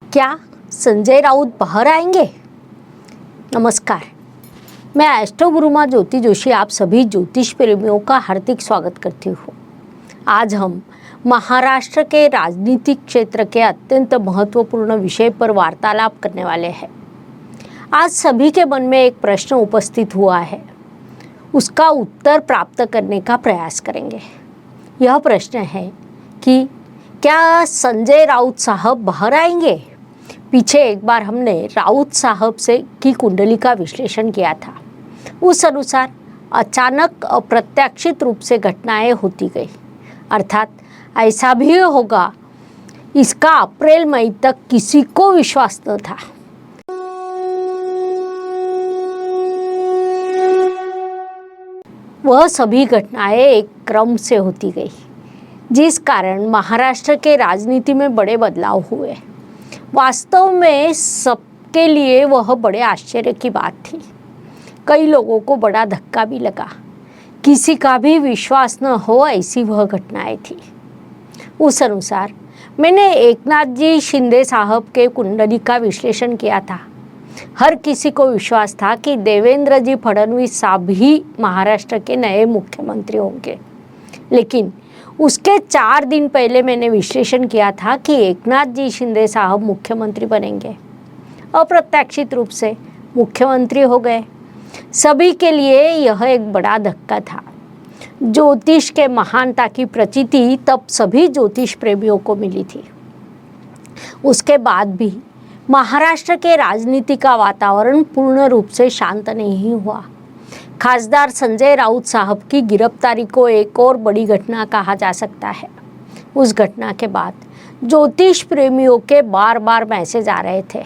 क्या संजय राउत बाहर आएंगे? नमस्कार, मैं एस्ट्रो गुरु माँ ज्योति जोशी आप सभी ज्योतिष प्रेमियों का हार्दिक स्वागत करती हूँ। आज हम महाराष्ट्र के राजनीतिक क्षेत्र के अत्यंत महत्वपूर्ण विषय पर वार्तालाप करने वाले हैं। आज सभी के मन में एक प्रश्न उपस्थित हुआ है, उसका उत्तर प्राप्त करने का प्रयास करेंगे। यह प्रश्न है कि क्या संजय राउत साहब बाहर आएंगे? पीछे एक बार हमने राउत साहब से की कुंडली का विश्लेषण किया था। उस अनुसार अचानक अप्रत्याशित रूप से घटनाएं होती गई, अर्थात ऐसा भी होगा इसका अप्रैल मई तक किसी को विश्वास न था। वह सभी घटनाएं एक क्रम से होती गई, जिस कारण महाराष्ट्र के राजनीति में बड़े बदलाव हुए। वास्तव में सबके लिए वह बड़े आश्चर्य की बात थी। कई लोगों को बड़ा धक्का भी लगा, किसी का भी विश्वास न हो ऐसी वह घटनाएं थी। उस अनुसार मैंने एकनाथ जी शिंदे साहब के कुंडली का विश्लेषण किया था। हर किसी को विश्वास था कि देवेंद्र जी फडणवीस साहब ही महाराष्ट्र के नए मुख्यमंत्री होंगे, लेकिन उसके 4 दिन पहले मैंने विश्लेषण किया था कि एकनाथ जी शिंदे साहब मुख्यमंत्री बनेंगे। अप्रत्याशित रूप से मुख्यमंत्री हो गए। सभी के लिए यह एक बड़ा धक्का था। ज्योतिष के महानता की प्रचिति तब सभी ज्योतिष प्रेमियों को मिली थी। उसके बाद भी महाराष्ट्र के राजनीति का वातावरण पूर्ण रूप से शांत नहीं हुआ। खासदार संजय राउत साहब की गिरफ्तारी को एक और बड़ी घटना कहा जा सकता है। उस घटना के बाद ज्योतिष प्रेमियों के बार बार मैसेज आ रहे थे,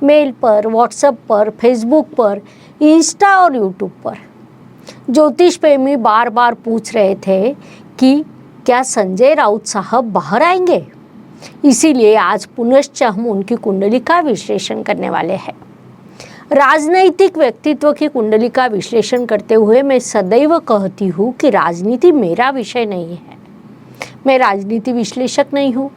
मेल पर, व्हाट्सएप पर, फेसबुक पर, इंस्टा और यूट्यूब पर। ज्योतिष प्रेमी बार बार पूछ रहे थे कि क्या संजय राउत साहब बाहर आएंगे। इसीलिए आज पुनश्च हम उनकी कुंडली का विश्लेषण करने वाले हैं। राजनैतिक व्यक्तित्व की कुंडली का विश्लेषण करते हुए मैं सदैव कहती हूँ कि राजनीति मेरा विषय नहीं है। मैं राजनीति विश्लेषक नहीं हूँ,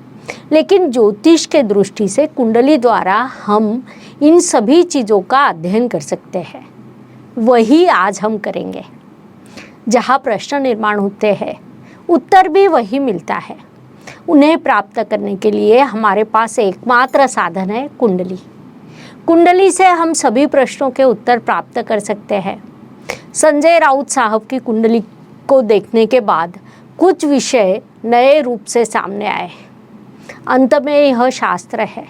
लेकिन ज्योतिष के दृष्टि से कुंडली द्वारा हम इन सभी चीज़ों का अध्ययन कर सकते हैं। वही आज हम करेंगे। जहाँ प्रश्न निर्माण होते हैं, उत्तर भी वही मिलता है। उन्हें प्राप्त करने के लिए हमारे पास एकमात्र साधन है कुंडली। कुंडली से हम सभी प्रश्नों के उत्तर प्राप्त कर सकते हैं। संजय राउत साहब की कुंडली को देखने के बाद कुछ विषय नए रूप से सामने आए। अंत में यह शास्त्र है,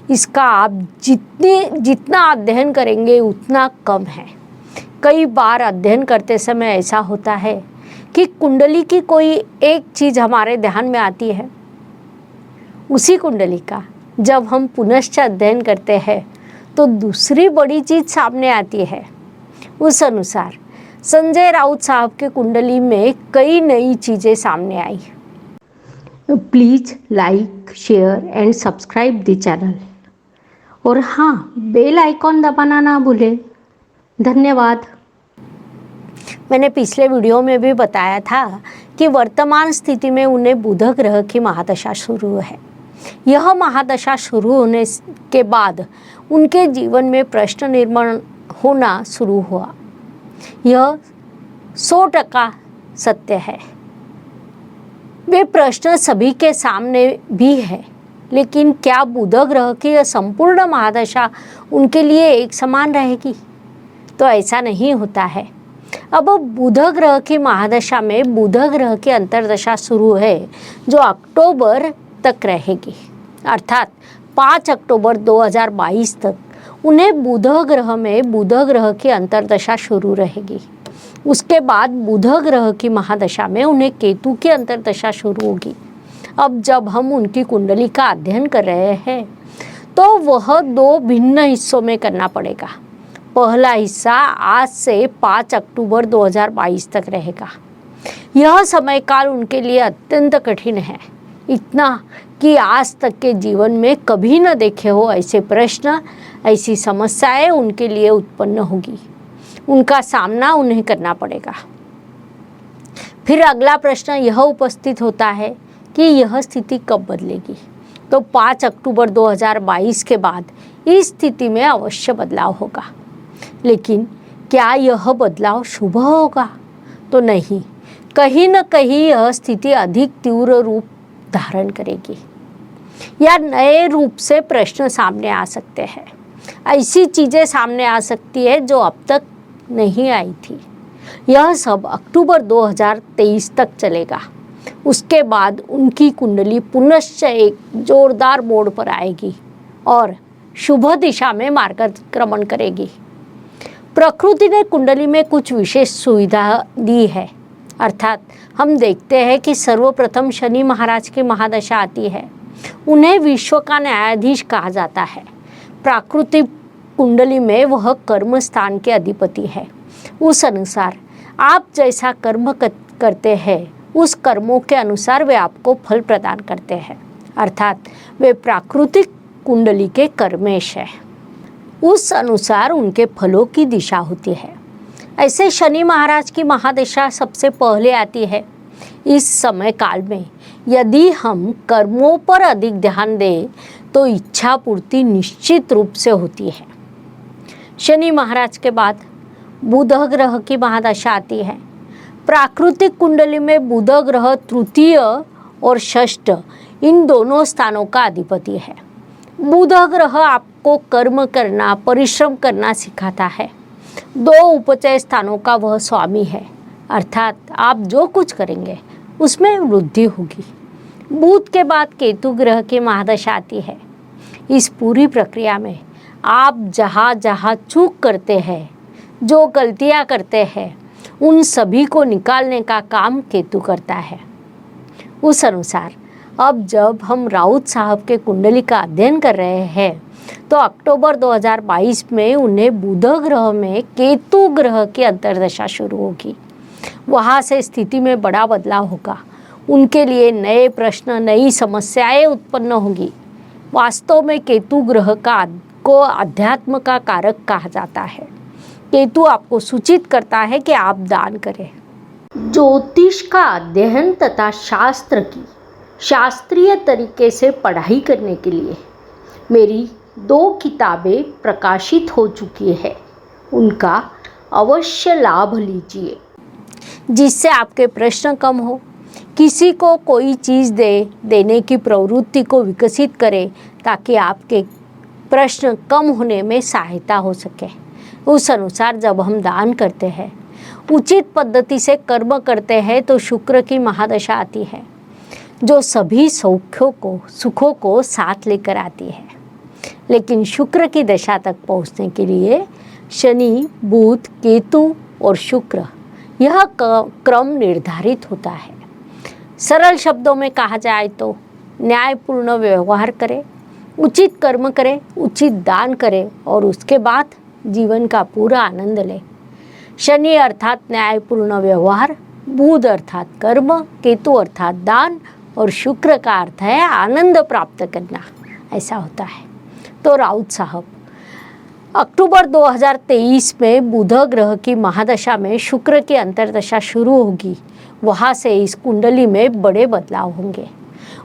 इसका आप जितना अध्ययन करेंगे उतना कम है। कई बार अध्ययन करते समय ऐसा होता है कि कुंडली की कोई एक चीज़ हमारे ध्यान में आती है। उसी कुंडली का जब हम पुनश्च अध्ययन करते हैं तो दूसरी बड़ी चीज़ सामने आती है। उस अनुसार संजय राउत साहब के कुंडली में कई नई चीज़ें सामने आई। Please like, share and subscribe the channel, और हाँ, बेल आइकॉन दबाना ना भूलें। धन्यवाद। मैंने पिछले वीडियो में भी बताया था कि वर्तमान स्थिति में उन्हें बुध ग्रह की महादशा शुरू है। यह महादशा शुरू होने के बाद उनके जीवन में प्रश्न निर्माण होना शुरू हुआ। यह 100% सत्य है। वे प्रश्न सभी के सामने भी है, लेकिन क्या बुध ग्रह की संपूर्ण महादशा उनके लिए एक समान रहेगी? तो ऐसा नहीं होता है। अब बुध ग्रह की महादशा में बुध ग्रह की अंतर्दशा शुरू है, जो अक्टूबर तक रहेगी, अर्थात 5 अक्टूबर 2022 तक उन्हें बुध ग्रह में बुध ग्रह की अंतर्दशा शुरू रहेगी। उसके बाद बुध ग्रह की महादशा में उन्हें केतु की अंतर्दशा शुरू होगी। अब जब हम उनकी कुंडली का अध्ययन कर रहे हैं तो वह 2 भिन्न हिस्सों में करना पड़ेगा। पहला हिस्सा आज से 5 अक्टूबर 2022 तक रहेगा। यह समय काल उनके लिए अत्यंत कठिन है, इतना कि आज तक के जीवन में कभी न देखे हो ऐसे प्रश्न, ऐसी समस्याएं उनके लिए उत्पन्न होगी। उनका सामना उन्हें करना पड़ेगा। फिर अगला प्रश्न यह उपस्थित होता है कि यह स्थिति कब बदलेगी। तो तो 5 अक्टूबर 2022 के बाद इस स्थिति में अवश्य बदलाव होगा। लेकिन क्या यह बदलाव शुभ होगा? तो नहीं, कहीं न कहीं यह स्थिति अधिक तीव्र रूप धारण करेगी या नए रूप से प्रश्न सामने आ सकते हैं। ऐसी चीज़ें सामने आ सकती है जो अब तक नहीं आई थी। यह सब अक्टूबर 2023 तक चलेगा। उसके बाद उनकी कुंडली पुनश्च एक जोरदार मोड़ पर आएगी और शुभ दिशा में मार्गक्रमण करेगी। प्रकृति ने कुंडली में कुछ विशेष सुविधा दी है, अर्थात हम देखते हैं कि सर्वप्रथम शनि महाराज की महादशा आती है। उन्हें विश्व का न्यायाधीश कहा जाता है। प्राकृतिक कुंडली में वह कर्म स्थान के अधिपति है। उस अनुसार आप जैसा कर्म करते हैं उस कर्मों के अनुसार वे आपको फल प्रदान करते हैं, अर्थात वे प्राकृतिक कुंडली के कर्मेश है। उस अनुसार उनके फलों की दिशा होती है। ऐसे शनि महाराज की महादशा सबसे पहले आती है। इस समय काल में यदि हम कर्मों पर अधिक ध्यान दें तो इच्छा पूर्ति निश्चित रूप से होती है। शनि महाराज के बाद बुध ग्रह की महादशा आती है। प्राकृतिक कुंडली में बुध ग्रह तृतीय और षष्ठ इन दोनों स्थानों का अधिपति है। बुध ग्रह आपको कर्म करना, परिश्रम करना सिखाता है। 2 उपचय स्थानों का वह स्वामी है, अर्थात आप जो कुछ करेंगे उसमें वृद्धि होगी। बुध के बाद केतु ग्रह की महादशा आती है। इस पूरी प्रक्रिया में आप जहाँ जहाँ चूक करते हैं, जो गलतियाँ करते हैं, उन सभी को निकालने का काम केतु करता है। उस अनुसार अब जब हम राउत साहब के कुंडली का अध्ययन कर रहे हैं तो अक्टूबर 2022 में उन्हें बुध ग्रह में केतु ग्रह की अंतर्दशा शुरू होगी। वहाँ से स्थिति में बड़ा बदलाव होगा। उनके लिए नए प्रश्न, नई समस्याएं उत्पन्न होंगी। वास्तव में केतु ग्रह को अध्यात्म का कारक कहा जाता है। केतु आपको सूचित करता है कि आप दान करें। ज्योतिष का अध्ययन तथा शास्त्र की शास्त्रीय तरीके से पढ़ाई करने के लिए मेरी 2 किताबें प्रकाशित हो चुकी है। उनका अवश्य लाभ लीजिए, जिससे आपके प्रश्न कम हो। किसी को कोई चीज़ देने की प्रवृत्ति को विकसित करें ताकि आपके प्रश्न कम होने में सहायता हो सके। उस अनुसार जब हम दान करते हैं, उचित पद्धति से कर्म करते हैं तो शुक्र की महादशा आती है जो सभी सुखों को साथ लेकर आती है। लेकिन शुक्र की दशा तक पहुंचने के लिए शनि, बुध, केतु और शुक्र यह क्रम निर्धारित होता है। सरल शब्दों में कहा जाए तो न्यायपूर्ण व्यवहार करें, उचित कर्म करें, उचित दान करें और उसके बाद जीवन का पूरा आनंद लें। शनि अर्थात न्यायपूर्ण व्यवहार, बुध अर्थात कर्म, केतु अर्थात दान और शुक्र का अर्थ है आनंद प्राप्त करना। ऐसा होता है। तो राउत साहब अक्टूबर 2023 में बुध ग्रह की महादशा में शुक्र की अंतर्दशा शुरू होगी। वहाँ से इस कुंडली में बड़े बदलाव होंगे।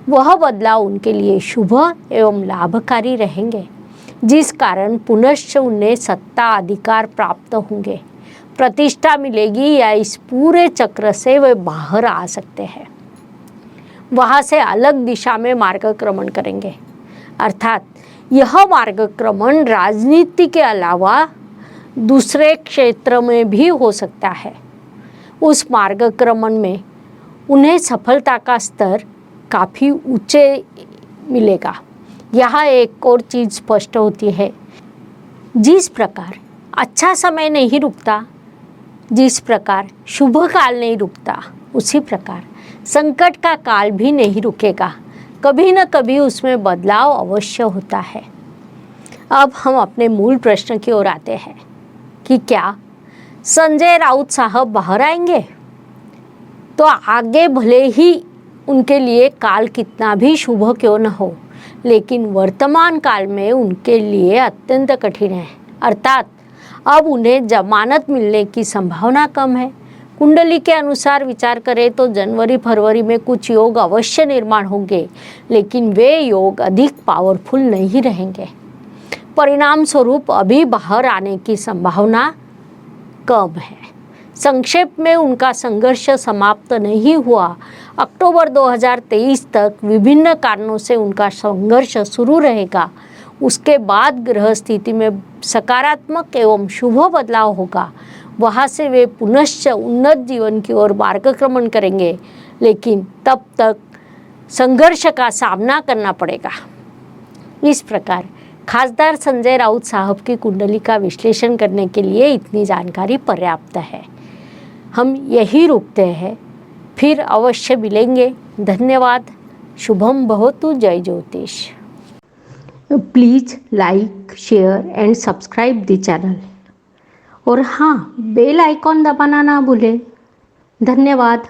वह बदलाव उनके लिए शुभ एवं लाभकारी रहेंगे, जिस कारण पुनश्च उन्हें सत्ता अधिकार प्राप्त होंगे, प्रतिष्ठा मिलेगी या इस पूरे चक्र से वे बाहर आ सकते हैं। वहाँ से अलग दिशा में मार्गक्रमण करेंगे, अर्थात यह मार्गक्रमण राजनीति के अलावा दूसरे क्षेत्र में भी हो सकता है। उस मार्गक्रमण में उन्हें सफलता का स्तर काफ़ी ऊंचे मिलेगा। यहाँ एक और चीज़ स्पष्ट होती है, जिस प्रकार अच्छा समय नहीं रुकता, जिस प्रकार शुभ काल नहीं रुकता, उसी प्रकार संकट का काल भी नहीं रुकेगा। कभी न कभी उसमें बदलाव अवश्य होता है। अब हम अपने मूल प्रश्न की ओर आते हैं कि क्या संजय राउत साहब बाहर आएंगे? तो आगे भले ही उनके लिए काल कितना भी शुभ क्यों न हो, लेकिन वर्तमान काल में उनके लिए अत्यंत कठिन है। अर्थात अब उन्हें जमानत मिलने की संभावना कम है। कुंडली के अनुसार विचार करें तो जनवरी फरवरी में कुछ योग अवश्य निर्माण होंगे, लेकिन वे योग अधिक पावरफुल नहीं रहेंगे। परिणाम स्वरूप अभी बाहर आने की संभावना कम है। संक्षेप में उनका संघर्ष समाप्त नहीं हुआ। अक्टूबर 2023 तक विभिन्न कारणों से उनका संघर्ष शुरू रहेगा। उसके बाद ग्रह स्थिति में सकारात्मक एवं शुभ बदलाव होगा। वहाँ से वे पुनश्च उन्नत जीवन की ओर मार्गक्रमण करेंगे, लेकिन तब तक संघर्ष का सामना करना पड़ेगा। इस प्रकार खासदार संजय राउत साहब की कुंडली का विश्लेषण करने के लिए इतनी जानकारी पर्याप्त है। हम यही रुकते हैं, फिर अवश्य मिलेंगे। धन्यवाद। शुभम भवतु। जय ज्योतिष। Please like, share and subscribe the channel. और हाँ, बेल आइकॉन दबाना ना भूलें। धन्यवाद।